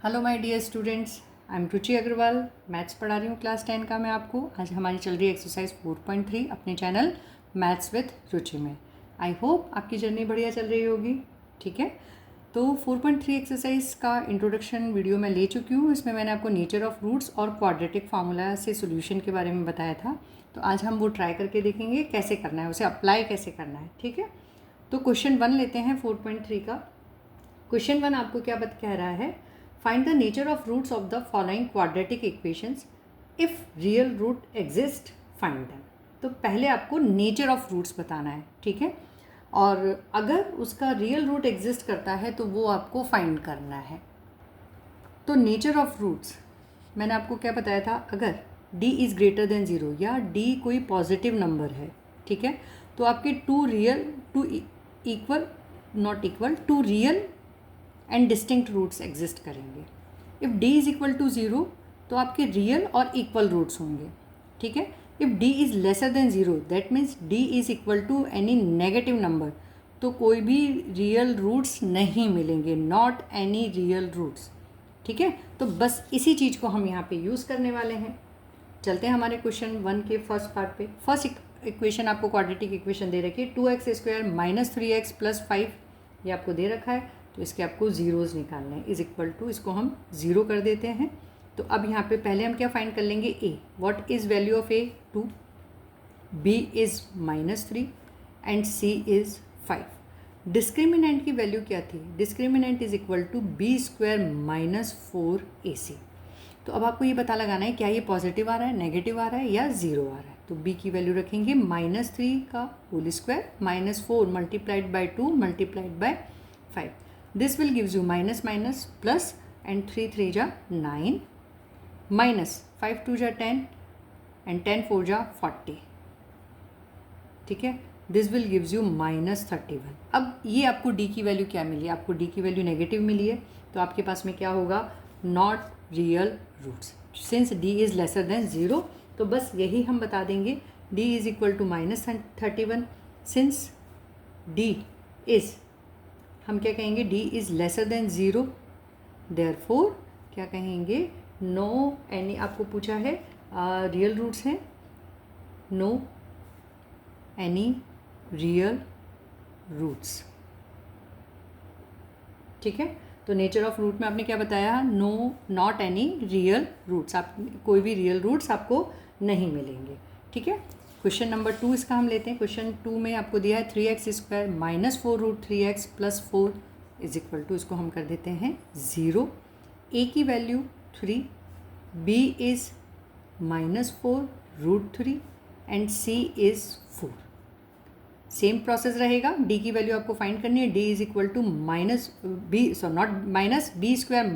Hello my dear students, I am Ruchi Agarwal. Maths पढ़ा रही हूँ क्लास 10 का मैं आपको। आज हमारी चल रही है एक्सरसाइज 4.3 अपने चैनल मैथ्स विद रुचि में। आई होप आपकी जर्नी बढ़िया चल रही होगी। ठीक है, तो 4.3 एक्सरसाइज का इंट्रोडक्शन वीडियो मैं ले चुकी हूँ। इसमें मैंने आपको नेचर ऑफ रूट्स और क्वाड्रेटिक फार्मूला से सोल्यूशन के बारे में बताया था। तो आज हम वो ट्राई करके देखेंगे कैसे करना है, उसे अप्लाई कैसे करना है। ठीक है, तो क्वेश्चन 1 लेते हैं 4.3 का। क्वेश्चन 1 आपको क्या कह रहा है, find the nature of roots of the following quadratic equations if real root exist find them. तो पहले आपको नेचर ऑफ रूट्स बताना है। ठीक है, और अगर उसका रियल रूट एग्जिस्ट करता है तो वो आपको फाइंड करना है। तो नेचर ऑफ रूट्स मैंने आपको क्या बताया था, अगर d इज़ ग्रेटर देन 0 या d कोई पॉजिटिव नंबर है, ठीक है, तो आपके two real and distinct roots exist करेंगे। If d is equal to 0 तो आपके रियल और इक्वल रूट्स होंगे। ठीक है, if d is lesser than 0 that means d is equal to any negative number, तो कोई भी रियल रूट्स नहीं मिलेंगे, नॉट एनी रियल रूट्स। ठीक है, तो बस इसी चीज़ को हम यहाँ पे यूज़ करने वाले हैं। चलते हैं हमारे क्वेश्चन 1 के फर्स्ट पार्ट पे। फर्स्ट इक्वेशन आपको क्वाड्रेटिक इक्वेशन दे रखी है, 2x² माइनस 3x प्लस 5, ये आपको दे रखा है। तो इसके आपको ज़ीरोज़ निकालने हैं, इज इक्वल टू, इसको हम ज़ीरो कर देते हैं। तो अब यहाँ पे पहले हम क्या फाइंड कर लेंगे, a। What is value of a? 2, b is -3 and c is 5। Discriminant की वैल्यू क्या थी? Discriminant is equal to b² minus 4ac। तो अब आपको ये पता लगाना है क्या ये पॉजिटिव आ रहा है, नेगेटिव आ रहा है या ज़ीरो आ रहा है। तो b की वैल्यू रखेंगे -3 का whole square minus 4 multiplied by 2 multiplied by 5। This will gives you minus minus plus and 3 3 जा 9 माइनस 5 2 जा 10 एंड 10 4 जा 40। ठीक है, दिस विल गिव्स यू -31। अब ये आपको d की वैल्यू क्या मिली? आपको d की वैल्यू नेगेटिव मिली है, तो आपके पास में क्या होगा, not real roots. Since d is lesser than 0, तो बस यही हम बता देंगे, d is equal to -31। Since d is, हम क्या कहेंगे, d is lesser than 0, therefore क्या कहेंगे, नो एनी, आपको पूछा है रियल रूट्स हैं, नो एनी रियल रूट्स। ठीक है, तो नेचर ऑफ रूट में आपने क्या बताया, no not any real roots, आप कोई भी रियल रूट्स आपको नहीं मिलेंगे। ठीक है, क्वेश्चन नंबर 2 इसका हम लेते हैं। क्वेश्चन 2 में आपको दिया है 3x² minus 4√3x plus 4 is equal to, इसको हम कर देते हैं 0। a की वैल्यू 3, b is -4√3 and c is 4। Same process रहेगा, d की वैल्यू आपको फाइंड करनी है, d is equal to b²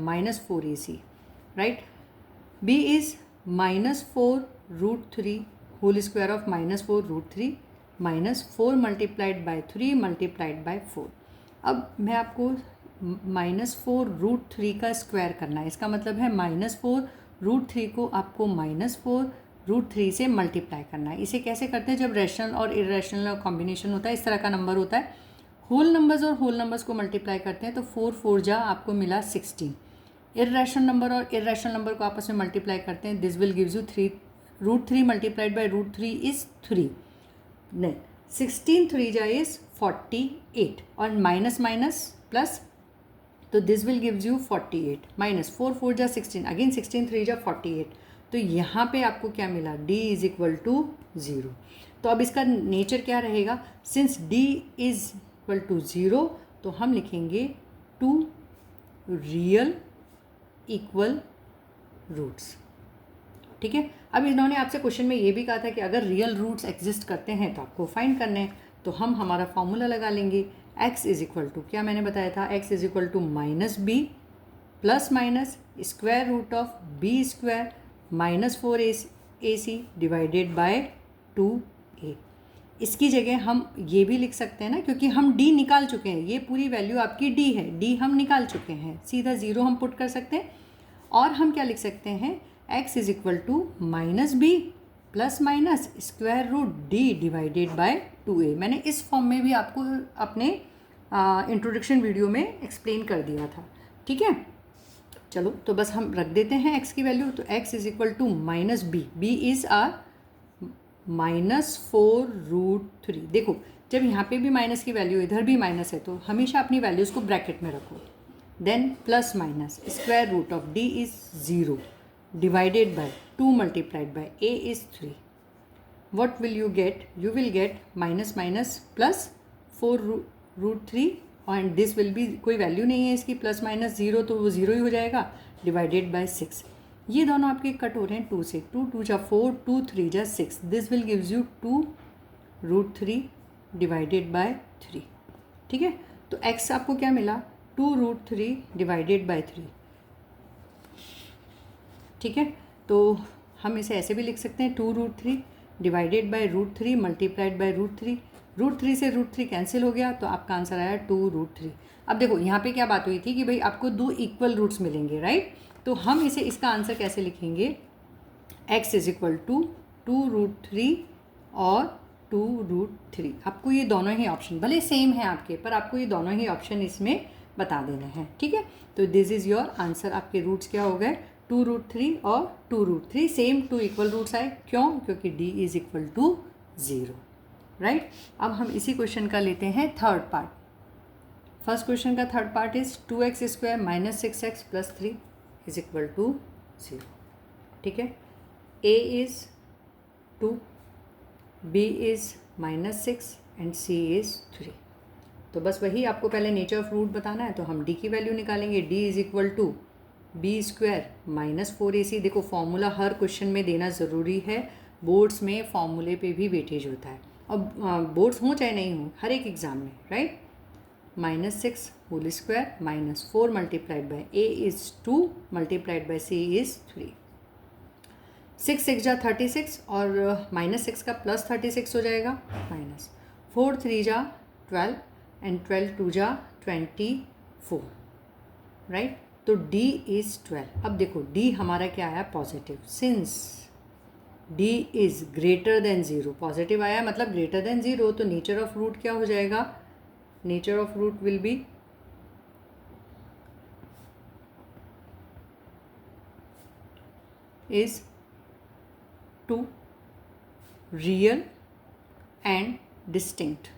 minus 4ac, right. b is -4√3 whole square of -4√3 minus 4 multiplied by 3 multiplied by 4। अब मैं आपको -4√3 का स्क्वायर करना है, इसका मतलब है -4√3 को आपको -4√3 से मल्टीप्लाई करना है। इसे कैसे करते हैं, जब रैशनल और इरेशनल कॉम्बिनेशन होता है, इस तरह का नंबर होता है, होल नंबर्स और होल नंबर्स को मल्टीप्लाई करते हैं, तो 4 4 जा आपको मिला 16। इरेशनल नंबर और इरेशनल नंबर को आपस में मल्टीप्लाई करते हैं, this will gives you 3√3 multiplied by √3 is 3। नहीं, 16 3 जा इज़ 48 और माइनस माइनस प्लस, तो this will gives you 48 minus 4 4 जा 16, अगेन 16 3 जा 48। तो यहाँ पे आपको क्या मिला, d इज इक्वल टू 0। तो अब इसका नेचर क्या रहेगा, since d is equal to 0, तो हम लिखेंगे 2 रियल इक्वल रूट्स। ठीक है, अब इन्होंने आपसे क्वेश्चन में ये भी कहा था कि अगर रियल रूट्स एग्जिस्ट करते हैं तो आपको फाइंड करने हैं। तो हम हमारा फॉर्मूला लगा लेंगे, x इज इक्वल टू, क्या मैंने बताया था, x is equal to -b plus minus square root of b² minus 4ac divided by 2a। इसकी जगह हम ये भी लिख सकते हैं ना, क्योंकि हम d निकाल चुके हैं, ये पूरी वैल्यू आपकी d है, d हम निकाल चुके हैं, सीधा 0 हम पुट कर सकते हैं। और हम क्या लिख सकते हैं, x is equal to -b plus minus square root d divided by 2a। मैंने इस फॉर्म में भी आपको अपने इंट्रोडक्शन वीडियो में एक्सप्लेन कर दिया था। ठीक है, चलो तो बस हम रख देते हैं x की वैल्यू, तो x is equal to minus B, B is are -4√3। देखो जब यहाँ पे भी माइनस की वैल्यू इधर भी माइनस है तो हमेशा अपनी वैल्यूज़ को ब्रैकेट में रखो। Then plus minus square root of d is 0 divided by 2 multiplied by a is 3। what will you get? You will get minus minus plus 4√3 and this will be, कोई value नहीं है इसकी, plus minus 0 तो वो 0 ही हो जाएगा, divided by 6। ये दोनों आपके कट हो रहे हैं 2 से, 2 2 जा 4, 2 3 जा 6, this will gives you 2√3 divided by 3। ठीक है, तो x आपको क्या मिला, 2√3 डिवाइडेड बाय 3। ठीक है, तो हम इसे ऐसे भी लिख सकते हैं 2√3 डिवाइडेड बाय √3 मल्टीप्लाइड बाय √3। √3 से √3 कैंसिल हो गया तो आपका आंसर आया 2√3। अब देखो यहाँ पे क्या बात हुई थी कि भाई आपको 2 इक्वल रूट्स मिलेंगे, राइट। तो हम इसे, इसका आंसर कैसे लिखेंगे, x इज इक्वल टू 2√3 और 2√3। आपको ये दोनों ही ऑप्शन भले सेम है आपके, पर आपको ये दोनों ही ऑप्शन इसमें बता देना है। ठीक है, तो दिस इज़ योर आंसर। आपके रूट्स क्या हो गए, 2√3 और 2√3, सेम 2 इक्वल रूट्स आए। क्यों, क्योंकि d is equal to 0, right. अब हम इसी क्वेश्चन का लेते हैं थर्ड पार्ट। फर्स्ट क्वेश्चन का third part is 2x² minus 6x plus 3 is equal to 0। ठीक है, a is 2, b is -6 and c is 3। तो बस वही आपको पहले नेचर ऑफ रूट बताना है, तो हम d की वैल्यू निकालेंगे। d is equal to b² minus 4ac। देखो फॉर्मूला हर क्वेश्चन में देना ज़रूरी है, बोर्ड्स में फॉर्मूले पे भी वेटेज होता है, और बोर्ड्स हों चाहे नहीं हों, हर एक एग्ज़ाम में, right. -6 whole square minus 4 multiplied by a is 2 multiplied by c is 3। 6 6 जा 36 और -6 का प्लस 36 हो जाएगा, माइनस 4 3 जा 12 एंड 12 2 जा 24, राइट। तो d इज़ 12। अब देखो d हमारा क्या आया, positive. Since d is greater than 0, positive आया मतलब ग्रेटर देन 0, तो नेचर ऑफ रूट क्या हो जाएगा, nature of root will be is 2 real and distinct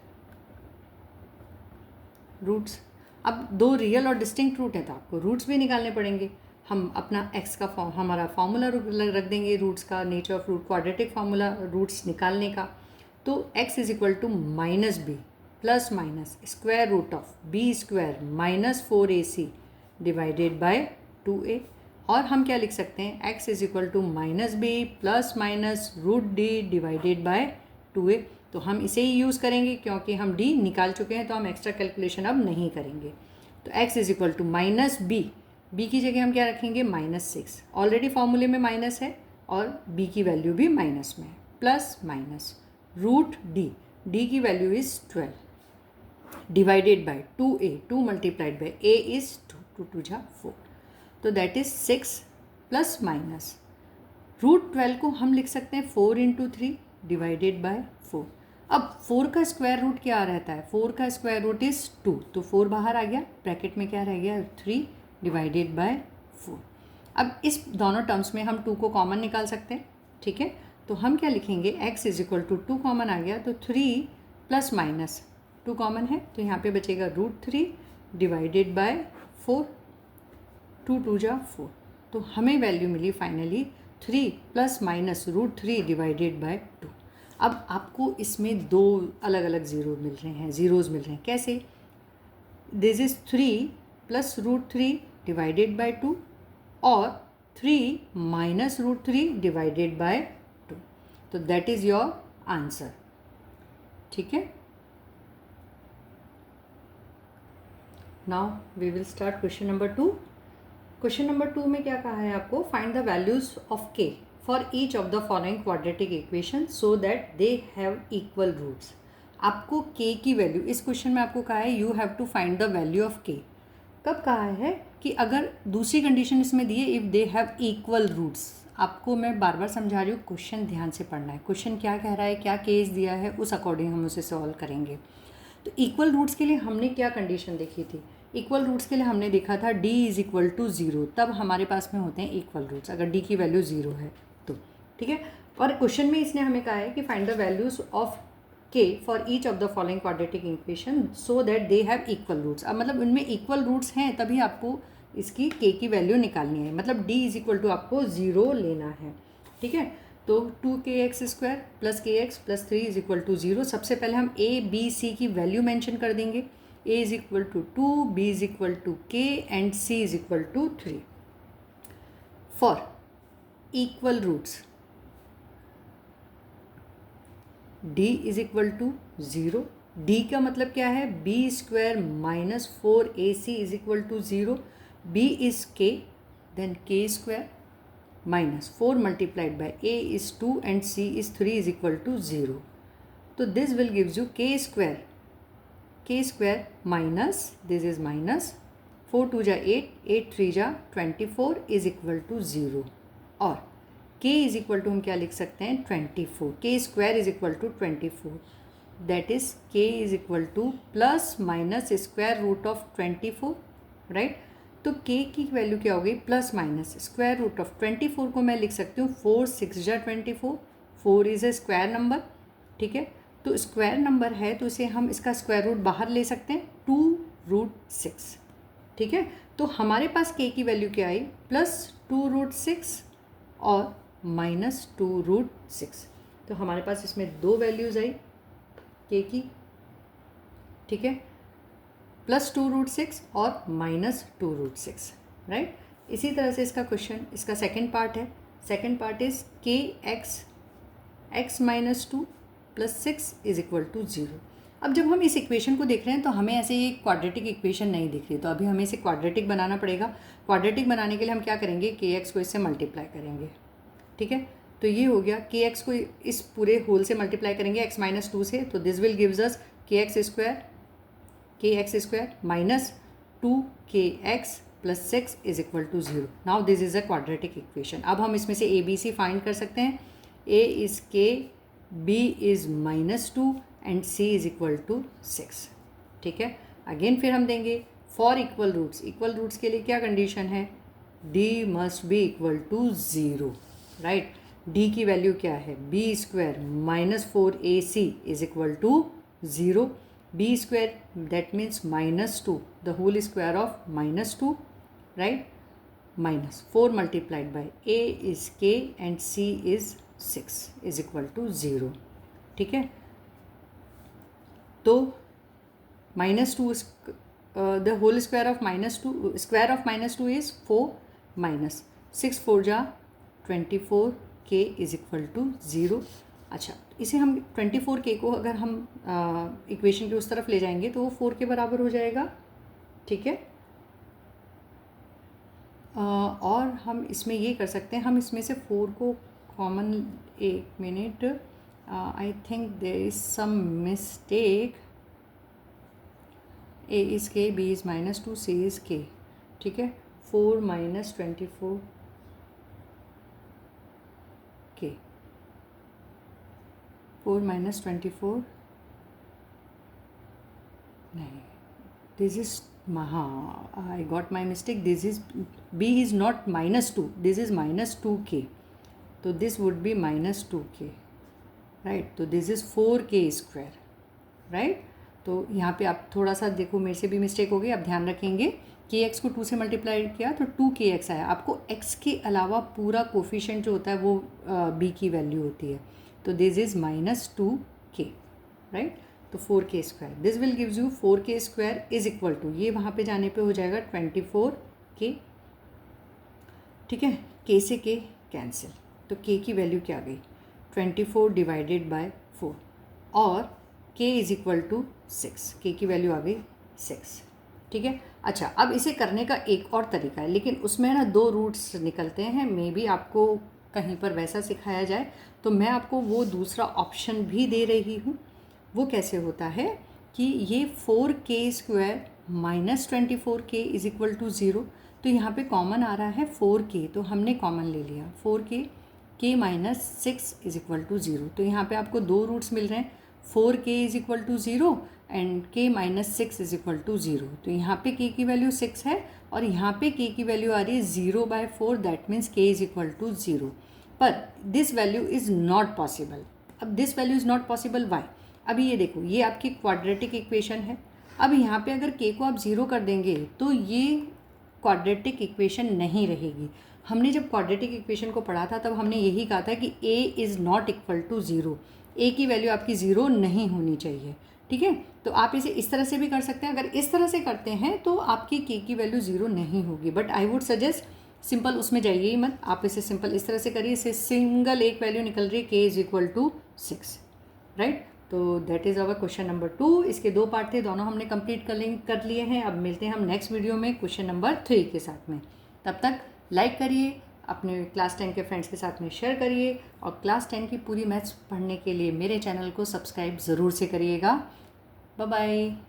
roots. अब 2 रियल और डिस्टिंक्ट रूट है तो आपको रूट्स भी निकालने पड़ेंगे। हम अपना x का हमारा फार्मूला रख देंगे रूट्स का, nature of root quadratic formula roots निकालने का। तो x is equal to -b plus minus square root of b² minus 4ac divided by 2a। और हम क्या लिख सकते हैं, x is equal to -b plus minus √d divided by 2a। तो हम इसे ही यूज़ करेंगे क्योंकि हम d निकाल चुके हैं, तो हम एक्स्ट्रा कैलकुलेशन अब नहीं करेंगे। तो x is equal to -b, b की जगह हम क्या रखेंगे, -6, ऑलरेडी फॉर्मूले में माइनस है और b की वैल्यू भी माइनस में है, प्लस माइनस √d, d की value is 12 divided by 2a, 2 multiplied by a is 2, 2 2 जा 4, तो दैट इज़ 6 प्लस माइनस √12 को हम लिख सकते हैं 4 × 3 डिवाइडेड बाय 4। अब 4 का स्क्वायर रूट क्या रहता है, 4 का स्क्वायर रूट इज़ 2, तो 4 बाहर आ गया, ब्रैकेट में क्या रह गया, 3 डिवाइडेड बाय 4। अब इस दोनों टर्म्स में हम 2 को कॉमन निकाल सकते हैं। ठीक है, तो हम क्या लिखेंगे, x is equal to 2 common आ गया, तो 3 प्लस माइनस 2 कॉमन है, तो यहाँ पे बचेगा √3 डिवाइडेड बाय 4, 2 2 जा 4। तो हमें वैल्यू मिली finally 3 plus minus √3 divided by 2। अब आपको इसमें 2 अलग अलग ज़ीरोज़ मिल रहे हैं। कैसे, this is 3 plus √3 divided by 2 और 3 माइनस √3 डिवाइडेड बाय 2, तो दैट इज़ योर आंसर। ठीक है, now we will start question number 2। Question number 2 में क्या कहा है आपको, find the values of k for each of the following quadratic equation so that they have equal roots. आपको k की value, इस क्वेश्चन में आपको कहा है you have to find the value of k। कब कहा है कि अगर दूसरी कंडीशन इसमें दी है, if they have equal roots. आपको मैं बार बार समझा रही हूँ, क्वेश्चन ध्यान से पढ़ना है, क्वेश्चन क्या कह रहा है, क्या केस दिया है, उस अकॉर्डिंग हम उसे सॉल्व करेंगे। तो इक्वल रूट्स के लिए हमने क्या कंडीशन देखी थी इक्वल रूट्स के लिए हमने देखा था d इज़ इक्वल टू 0, तब हमारे पास में होते हैं इक्वल रूट्स, अगर d की वैल्यू 0 है तो, ठीक है। और क्वेश्चन में इसने हमें कहा है कि find the values of k for each of the following quadratic equation so that they have equal roots. अब मतलब उनमें इक्वल रूट्स हैं तभी आपको इसकी k की वैल्यू निकालनी है, मतलब d इज़ इक्वल टू आपको 0 लेना है, ठीक है। तो 2kx² plus kx plus 3 is equal to 0। सबसे पहले हम a b c की वैल्यू मेंशन कर देंगे। a is equal to 2, b is equal to k and c is equal to 3 for equal roots. d is equal to 0, d का मतलब क्या है, b² minus 4ac is equal to 0, b is k then k² minus 4 multiplied by a is 2 and c is 3 is equal to 0. So this will gives you k square minus, this is minus 4 2 ja 8, 8 3 ja 24 is equal to 0, और k is equal to हम क्या लिख सकते हैं 24, k square is equal to 24, that is k is equal to plus minus square root of 24, right। तो k की value क्या हो गई, plus minus square root of 24 को मैं लिख सकती हूँ 4 6 जा 24, 4 इज़ ए स्क्वायर नंबर, ठीक है। तो स्क्वायर नंबर है तो इसे हम इसका स्क्वायर रूट बाहर ले सकते हैं 2√6, ठीक है। तो हमारे पास k की वैल्यू क्या आई, प्लस 2√6 और माइनस 2√6। तो हमारे पास इसमें दो वैल्यूज़ आई k की, ठीक है, प्लस 2√6 और माइनस 2√6, राइट। इसी तरह से इसका क्वेश्चन, इसका सेकंड पार्ट है। Second part is x minus 2 plus 6 is equal to 0। अब जब हम इस इक्वेशन को देख रहे हैं तो हमें ऐसे ये क्वाड्रेटिक इक्वेशन नहीं दिख रही, तो अभी हमें इसे क्वाड्रेटिक बनाना पड़ेगा। क्वाड्रेटिक बनाने के लिए हम क्या करेंगे, kx को इससे मल्टीप्लाई करेंगे, ठीक है। तो ये हो गया, kx को इस पूरे होल से मल्टीप्लाई करेंगे x माइनस 2 से, तो this will gives us kx² minus 2kx plus 6 is equal to 0. Now this is a quadratic equation. अब हम इसमें से a b c फाइंड कर सकते हैं। a is k, b is minus 2 and c is equal to 6, ठीक है। Again फिर हम देंगे for equal roots. Equal roots के लिए क्या कंडीशन है, d must be equal to 0, right. d की वैल्यू क्या है, b² minus 4ac is equal to 0, b² that means minus 2, the whole square of minus 2, right, minus 4 multiplied by a is k and c is 6 is equal to 0, ठीक है। तो minus 2 the whole square of minus 2, square of minus 2 is 4 minus 6 4 जा 24, k is equal to 0। अच्छा, इसे हम 24k को अगर हम इक्वेशन के उस तरफ ले जाएंगे तो वो 4 के बराबर हो जाएगा, ठीक है। और हम इसमें ये कर सकते हैं, हम इसमें से 4 को कॉमन, एक minute, I think there is some mistake, a is k, b is minus 2, c is k, ठीक है। 4 माइनस 24 k, 4 माइनस 24 नहीं, दिस इज, हाँ I got my mistake, this is b is not minus 2, this is minus 2k, तो this would be minus 2k, right. तो this is 4k², right. तो यहाँ पे आप थोड़ा सा देखो, मेरे से भी मिस्टेक हो गई, आप ध्यान रखेंगे। kx को 2 से मल्टीप्लाई किया तो 2kx आया। आपको x के अलावा पूरा कोफिशिएंट जो होता है वो b की वैल्यू होती है, तो this is minus 2k, right. तो 4k², this will gives you 4k² is equal to, ये वहाँ पे जाने पे हो जाएगा 24k, ठीक है। k से k कैंसिल, तो k की वैल्यू क्या आ गई, 24 डिवाइडेड बाय 4, और k is equal to 6, k की वैल्यू आ गई 6, ठीक है। अच्छा, अब इसे करने का एक और तरीका है, लेकिन उसमें ना 2 रूट्स निकलते हैं, मे बी आपको कहीं पर वैसा सिखाया जाए, तो मैं आपको वो दूसरा ऑप्शन भी दे रही हूँ। वो कैसे होता है कि ये 4k² minus 24k is equal to 0, तो यहाँ पे कॉमन आ रहा है 4k, तो हमने कॉमन ले लिया 4k, k minus 6 is equal to 0, तो यहाँ पे आपको 2 रूट्स मिल रहे हैं, 4k is equal to 0 and k minus 6 is equal to 0। तो यहाँ पे k की वैल्यू 6 है और यहाँ पे k की वैल्यू आ रही है 0/4, that means k is equal to 0। पर this value is not possible. अब this value is not possible why? अभी ये देखो, ये आपकी क्वाड्रेटिक इक्वेशन है। अब यहाँ पे अगर k को आप 0 कर देंगे तो ये क्वाड्रेटिक इक्वेशन नहीं रहेगी। हमने जब क्वाड्रेटिक इक्वेशन को पढ़ा था तब हमने यही कहा था कि a is not equal to 0, a की वैल्यू आपकी 0 नहीं होनी चाहिए। ठीक है, तो आप इसे इस तरह से भी कर सकते हैं। अगर इस तरह से करते हैं तो आपकी k की वैल्यू 0 नहीं होगी, but I would suggest simple उसमें जाइए ही मत, आप इसे सिंपल इस तरह से करिए। इसे सिंगल एक वैल्यू निकल रही है, k is equal to 6, right. तो that is our question number 2। इसके 2 पार्ट थे, दोनों हमने कंप्लीट कर लिए हैं। अब मिलते हैं हम नेक्स्ट वीडियो में क्वेश्चन नंबर 3 के साथ में। तब तक लाइक करिए, अपने क्लास 10 के फ्रेंड्स के साथ में शेयर करिए, और क्लास 10 की पूरी मैथ्स पढ़ने के लिए मेरे चैनल को सब्सक्राइब ज़रूर से करिएगा। Bye bye.